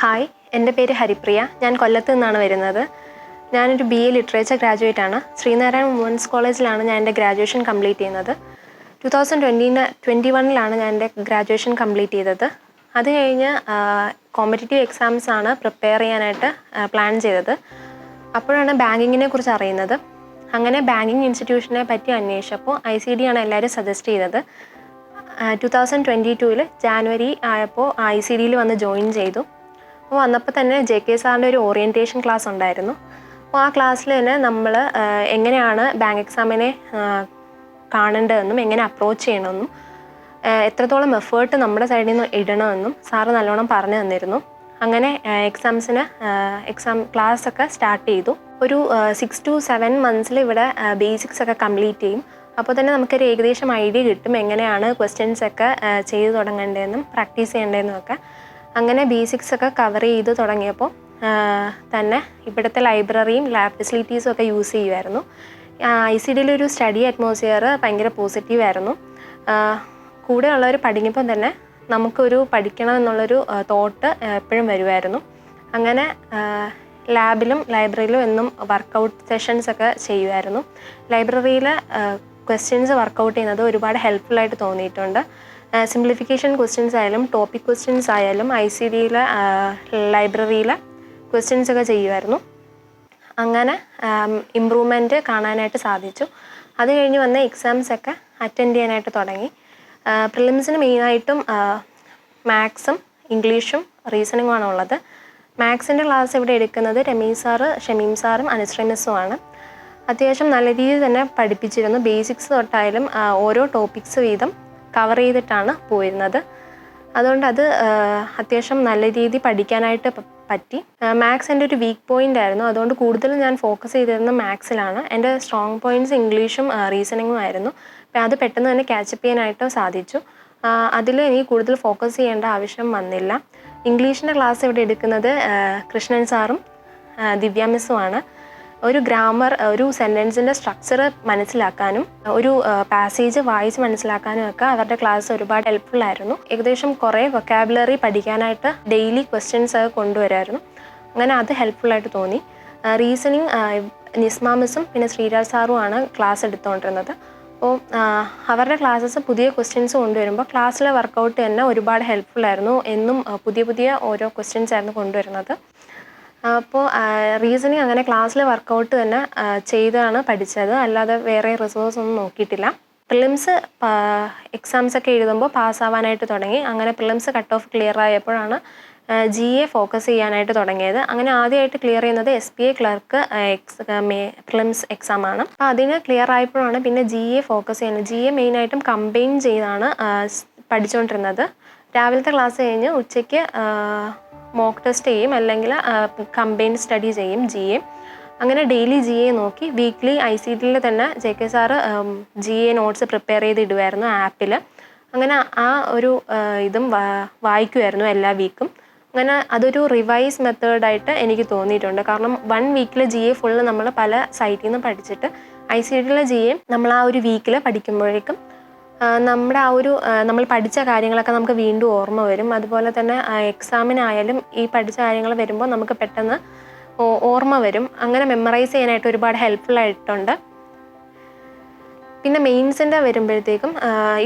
Hi, എൻ്റെ പേര് ഹരിപ്രിയ. ഞാൻ കൊല്ലത്ത് നിന്നാണ് വരുന്നത്. ഞാനൊരു BA ലിറ്ററേച്ചർ ഗ്രാജുവേറ്റ് ആണ്. ശ്രീനാരായണ വുമൻസ് കോളേജിലാണ് ഞാൻ എൻ്റെ ഗ്രാജുവേഷൻ കംപ്ലീറ്റ് ചെയ്യുന്നത്. 2021 ഞാൻ എൻ്റെ ഗ്രാജുവേഷൻ കംപ്ലീറ്റ് ചെയ്തത്. അത് കഴിഞ്ഞ് കോമ്പറ്റേറ്റീവ് എക്സാംസ് ആണ് പ്രിപ്പയർ ചെയ്യാനായിട്ട് പ്ലാൻ ചെയ്തത്. അപ്പോഴാണ് ബാങ്കിങ്ങിനെ കുറിച്ച് അറിയുന്നത്. അങ്ങനെ ബാങ്കിങ് ഇൻസ്റ്റിറ്റ്യൂഷനെ പറ്റി അന്വേഷിച്ചപ്പോൾ ICD ആണ് എല്ലാവരും സജസ്റ്റ് ചെയ്തത്. 2022 ജാനുവരി ആയപ്പോൾ ICDയിൽ വന്ന് ജോയിൻ ചെയ്തു. അപ്പോൾ വന്നപ്പോൾ തന്നെ JK സാറിൻ്റെ ഒരു ഓറിയൻറ്റേഷൻ ക്ലാസ് ഉണ്ടായിരുന്നു. അപ്പോൾ ആ ക്ലാസ്സിൽ തന്നെ നമ്മൾ എങ്ങനെയാണ് ബാങ്ക് എക്സാമിനെ കാണേണ്ടതെന്നും എങ്ങനെ അപ്രോച്ച് ചെയ്യണമെന്നും എത്രത്തോളം എഫേർട്ട് നമ്മുടെ സൈഡിൽ നിന്ന് ഇടണമെന്നും സാറ് നല്ലോണം പറഞ്ഞു തന്നിരുന്നു. അങ്ങനെ എക്സാം ക്ലാസ്സൊക്കെ സ്റ്റാർട്ട് ചെയ്തു. ഒരു 6 to 7 months ഇവിടെ ബേസിക്സ് ഒക്കെ കംപ്ലീറ്റ് ചെയ്യും. അപ്പോൾ തന്നെ നമുക്കൊരു ഏകദേശം ഐഡിയ കിട്ടും എങ്ങനെയാണ് ക്വസ്റ്റ്യൻസ് ഒക്കെ ചെയ്ത് തുടങ്ങേണ്ടതെന്നും പ്രാക്ടീസ് ചെയ്യേണ്ടതെന്നും ഒക്കെ. അങ്ങനെ ബേസിക്സ് ഒക്കെ കവർ ചെയ്ത് തുടങ്ങിയപ്പോൾ തന്നെ ഇവിടുത്തെ ലൈബ്രറിയും ലാബ് ഫെസിലിറ്റീസും ഒക്കെ യൂസ് ചെയ്യുമായിരുന്നു. ICDയിലൊരു സ്റ്റഡി അറ്റ്മോസ്ഫിയർ ഭയങ്കര പോസിറ്റീവായിരുന്നു. കൂടെ ഉള്ളവർ പഠിക്കുമ്പോൾ തന്നെ നമുക്കൊരു പഠിക്കണം എന്നുള്ളൊരു തോട്ട് എപ്പോഴും വരുമായിരുന്നു. അങ്ങനെ ലാബിലും ലൈബ്രറിയിലും എന്നും വർക്കൗട്ട് സെഷൻസ് ഒക്കെ ചെയ്യുമായിരുന്നു. ലൈബ്രറിയിൽ ക്വസ്റ്റ്യൻസ് വർക്കൗട്ട് ചെയ്യുന്നത് ഒരുപാട് ഹെൽപ്ഫുള്ളായിട്ട് തോന്നിയിട്ടുണ്ട്. സിംപ്ലിഫിക്കേഷൻ ക്വസ്റ്റ്യൻസ് ആയാലും ടോപ്പിക് ക്വസ്റ്റ്യൻസ് ആയാലും ICDയിലെ ലൈബ്രറിയിലെ ക്വസ്റ്റ്യൻസ് ഒക്കെ ചെയ്യുമായിരുന്നു. അങ്ങനെ ഇമ്പ്രൂവ്മെൻറ്റ് കാണാനായിട്ട് സാധിച്ചു. അത് കഴിഞ്ഞ് വന്ന എക്സാംസൊക്കെ അറ്റൻഡ് ചെയ്യാനായിട്ട് തുടങ്ങി. പ്രിലിംസിന് മെയിനായിട്ടും മാത്സും ഇംഗ്ലീഷും റീസണിങ്ങുമാണ് ഉള്ളത്. മാത്സിൻ്റെ ക്ലാസ് ഇവിടെ എടുക്കുന്നത് രമീസ് സാറ്, ഷമീം സാറും അനുശ്രീ മിസ്സുമാണ്. അത്യാവശ്യം നല്ല രീതിയിൽ തന്നെ പഠിപ്പിച്ചിരുന്നു. ബേസിക്സ് തൊട്ടായാലും ഓരോ ടോപ്പിക്സ് വീതം കവർ ചെയ്തിട്ടാണ് പോയിരുന്നത്. അതുകൊണ്ട് അത് അത്യാവശ്യം നല്ല രീതിയിൽ പഠിക്കാനായിട്ട് പറ്റി. മാത്സ് എൻ്റെ ഒരു വീക്ക് പോയിൻ്റ് ആയിരുന്നു. അതുകൊണ്ട് കൂടുതലും ഞാൻ ഫോക്കസ് ചെയ്തിരുന്നത് മാത്സിലാണ്. എൻ്റെ സ്ട്രോങ് പോയിൻറ്റ്സ് ഇംഗ്ലീഷും റീസണിങ്ങും ആയിരുന്നു. അപ്പം അത് പെട്ടെന്ന് തന്നെ ക്യാച്ചപ്പ് ചെയ്യാനായിട്ട് സാധിച്ചു. അതിൽ എനിക്ക് കൂടുതൽ ഫോക്കസ് ചെയ്യേണ്ട ആവശ്യം വന്നില്ല. ഇംഗ്ലീഷിൻ്റെ ക്ലാസ് ഇവിടെ എടുക്കുന്നത് കൃഷ്ണൻ സാറും ദിവ്യ മിസ്സുമാണ്. ഒരു ഗ്രാമർ, ഒരു സെൻറ്റൻസിൻ്റെ സ്ട്രക്ചർ മനസ്സിലാക്കാനും ഒരു പാസേജ് വായിച്ച് മനസ്സിലാക്കാനും ഒക്കെ അവരുടെ ക്ലാസ് ഒരുപാട് ഹെൽപ്ഫുള്ളായിരുന്നു. ഏകദേശം കുറേ വൊക്കാബുലറി പഠിക്കാനായിട്ട് ഡെയിലി ക്വസ്റ്റ്യൻസ് ഒക്കെ കൊണ്ടുവരായിരുന്നു. അങ്ങനെ അത് ഹെൽപ്ഫുള്ളായിട്ട് തോന്നി. റീസണിങ് നിസ്മ മിസ്സും പിന്നെ ശ്രീരാജ് സാറുമാണ് ക്ലാസ് എടുത്തുകൊണ്ടിരുന്നത്. അപ്പോൾ അവരുടെ ക്ലാസ്സസ് പുതിയ ക്വസ്റ്റ്യൻസ് കൊണ്ടുവരുമ്പോൾ ക്ലാസ്സിലെ വർക്കൗട്ട് തന്നെ ഒരുപാട് ഹെൽപ്ഫുള്ളായിരുന്നു. എന്നും പുതിയ ഓരോ ക്വസ്റ്റ്യൻസ് ആയിരുന്നു കൊണ്ടുവരുന്നത്. അപ്പോൾ റീസണിങ് അങ്ങനെ ക്ലാസ്സിൽ വർക്കൗട്ട് തന്നെ ചെയ്താണ് പഠിച്ചത്. അല്ലാതെ വേറെ റിസോഴ്സ് ഒന്നും നോക്കിയിട്ടില്ല. പ്രിലിംസ് എക്സാംസൊക്കെ എഴുതുമ്പോൾ പാസ്സാവാനായിട്ട് തുടങ്ങി. അങ്ങനെ പ്രിലിംസ് കട്ട് ഓഫ് ക്ലിയർ ആയപ്പോഴാണ് GA ഫോക്കസ് ചെയ്യാനായിട്ട് തുടങ്ങിയത്. അങ്ങനെ ആദ്യമായിട്ട് ക്ലിയർ ചെയ്യുന്നത് SBA ക്ലർക്ക് പ്രിലിംസ് എക്സാമാണ്. അപ്പോൾ അതിന് ക്ലിയർ ആയപ്പോഴാണ് പിന്നെ GA ഫോക്കസ് ചെയ്യുന്നത്. GA മെയിനായിട്ടും കമ്പൈൻ ചെയ്താണ് പഠിച്ചുകൊണ്ടിരുന്നത്. രാവിലത്തെ ക്ലാസ് കഴിഞ്ഞ് ഉച്ചയ്ക്ക് മോക്ക് ടെസ്റ്റ് ചെയ്യും, അല്ലെങ്കിൽ കമ്പൈൻ സ്റ്റഡി ചെയ്യും GA. അങ്ങനെ ഡെയിലി GA നോക്കി. വീക്ക്ലി ICDയിൽ തന്നെ JK sir GA notes prepare ചെയ്ത് ഇടുമായിരുന്നു ആപ്പിൽ. അങ്ങനെ ആ ഒരു ഇതും വായിക്കുമായിരുന്നു എല്ലാ വീക്കും. അങ്ങനെ അതൊരു റിവൈസ് മെത്തേഡായിട്ട് എനിക്ക് തോന്നിയിട്ടുണ്ട്. കാരണം 1 വീക്കിൽ GA ഫുള്ള് നമ്മൾ പല സൈറ്റിൽ നിന്ന് പഠിച്ചിട്ട് ICDയിലെ GA നമ്മൾ ആ ഒരു വീക്കിൽ പഠിക്കുമ്പോഴേക്കും നമ്മുടെ ആ ഒരു നമ്മൾ പഠിച്ച കാര്യങ്ങളൊക്കെ നമുക്ക് വീണ്ടും ഓർമ്മ വരും. അതുപോലെ തന്നെ എക്സാമിനായാലും ഈ പഠിച്ച കാര്യങ്ങൾ വരുമ്പോൾ നമുക്ക് പെട്ടെന്ന് ഓർമ്മ വരും. അങ്ങനെ മെമ്മറൈസ് ചെയ്യാനായിട്ട് ഒരുപാട് ഹെൽപ്ഫുള്ളായിട്ടുണ്ട്. പിന്നെ മെയിൻസിൻ്റെ വരുമ്പോഴത്തേക്കും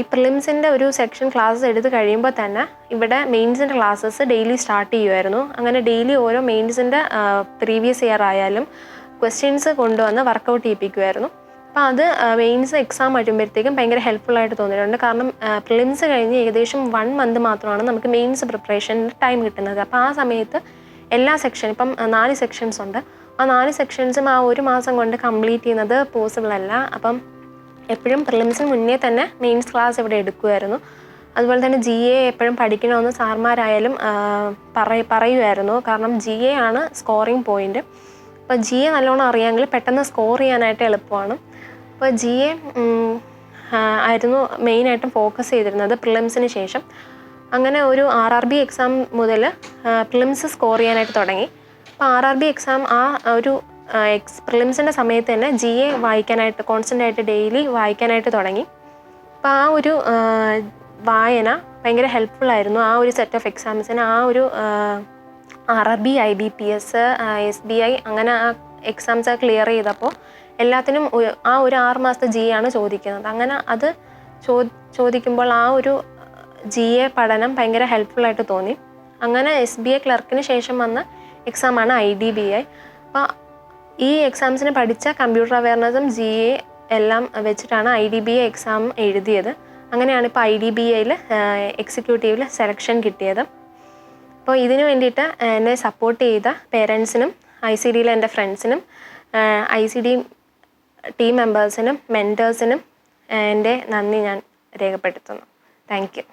ഈ പ്രിലിംസിൻ്റെ ഒരു സെക്ഷൻ ക്ലാസ് എടുത്ത് കഴിയുമ്പോൾ തന്നെ ഇവിടെ മെയിൻസിൻ്റെ ക്ലാസ്സസ് ഡെയിലി സ്റ്റാർട്ട് ചെയ്യുമായിരുന്നു. അങ്ങനെ ഡെയിലി ഓരോ മെയിൻസിൻ്റെ പ്രീവിയസ് ഇയർ ആയാലും ക്വസ്റ്റ്യൻസ് കൊണ്ടുവന്ന് വർക്കൗട്ട് ചെയ്യിപ്പിക്കുമായിരുന്നു. അപ്പോൾ അത് മെയിൻസ് എക്സാം വരുമ്പോഴത്തേക്കും ഭയങ്കര ഹെൽപ്ഫുള്ളായിട്ട് തോന്നിയിട്ടുണ്ട്. കാരണം പ്രിലിംസ് കഴിഞ്ഞ് ഏകദേശം 1 month മാത്രമാണ് നമുക്ക് മെയിൻസ് പ്രിപ്പറേഷൻ്റെ ടൈം കിട്ടുന്നത്. അപ്പോൾ ആ സമയത്ത് എല്ലാ സെക്ഷൻ, ഇപ്പം 4 സെക്ഷൻസ് ഉണ്ട്, ആ 4 സെക്ഷൻസും ആ 1 മാസം കൊണ്ട് കംപ്ലീറ്റ് ചെയ്യുന്നത് പോസിബിൾ അല്ല. അപ്പം എപ്പോഴും പ്രിലിംസിന് മുന്നേ തന്നെ മെയിൻസ് ക്ലാസ് ഇവിടെ എടുക്കുമായിരുന്നു. അതുപോലെ തന്നെ GA എപ്പോഴും പഠിക്കണമെന്ന് സാർമാരായാലും പറയുമായിരുന്നു. കാരണം GA ആണ് സ്കോറിങ് പോയിൻ്റ്. അപ്പോൾ GA നല്ലോണം അറിയാമെങ്കിൽ പെട്ടെന്ന് സ്കോർ ചെയ്യാനായിട്ട് എളുപ്പമാണ്. അപ്പോൾ GA ആയിരുന്നു മെയിനായിട്ടും ഫോക്കസ് ചെയ്തിരുന്നത് പ്രിലിംസിന് ശേഷം. അങ്ങനെ ഒരു RRB എക്സാം മുതൽ പ്രിലിംസ് സ്കോർ ചെയ്യാനായിട്ട് തുടങ്ങി. അപ്പോൾ RRB എക്സാം ആ ഒരു പ്രിലിംസിൻ്റെ സമയത്ത് തന്നെ GA വായിക്കാനായിട്ട് കോൺസ്റ്റൻ്റ് ആയിട്ട് ഡെയിലി വായിക്കാനായിട്ട് തുടങ്ങി. അപ്പോൾ ആ ഒരു വായന ഭയങ്കര ഹെൽപ്ഫുള്ളായിരുന്നു. ആ ഒരു സെറ്റ് ഓഫ് എക്സാംസിന് ആ ഒരു RRB, IBPS, SBI അങ്ങനെ ആ എക്സാംസ് ക്ലിയർ ചെയ്തപ്പോൾ എല്ലാത്തിനും ആ ഒരു 6 മാസത്തെ GA ആണ് ചോദിക്കുന്നത്. അങ്ങനെ അത് ചോദിക്കുമ്പോൾ ആ ഒരു GA പഠനം ഭയങ്കര ഹെൽപ്ഫുള്ളായിട്ട് തോന്നി. അങ്ങനെ SBI ക്ലർക്കിന് ശേഷം വന്ന എക്സാമാണ് IDBI. അപ്പോൾ ഈ എക്സാംസിന് പഠിച്ച കമ്പ്യൂട്ടർ അവയർനെസ്സും GA എല്ലാം വെച്ചിട്ടാണ് IDBI എക്സാം എഴുതിയത്. അങ്ങനെയാണ് ഇപ്പോൾ IDBIയിൽ എക്സിക്യൂട്ടീവിൽ സെലക്ഷൻ കിട്ടിയത്. അപ്പോൾ ഇതിനു വേണ്ടിയിട്ട് എന്നെ സപ്പോർട്ട് ചെയ്ത പേരൻസിനും ICDയിലെ എൻ്റെ ഫ്രണ്ട്സിനും ICD ടീം മെമ്പേഴ്സിനും മെൻറ്റേഴ്സിനും എൻ്റെ നന്ദി ഞാൻ രേഖപ്പെടുത്തുന്നു. Thank you.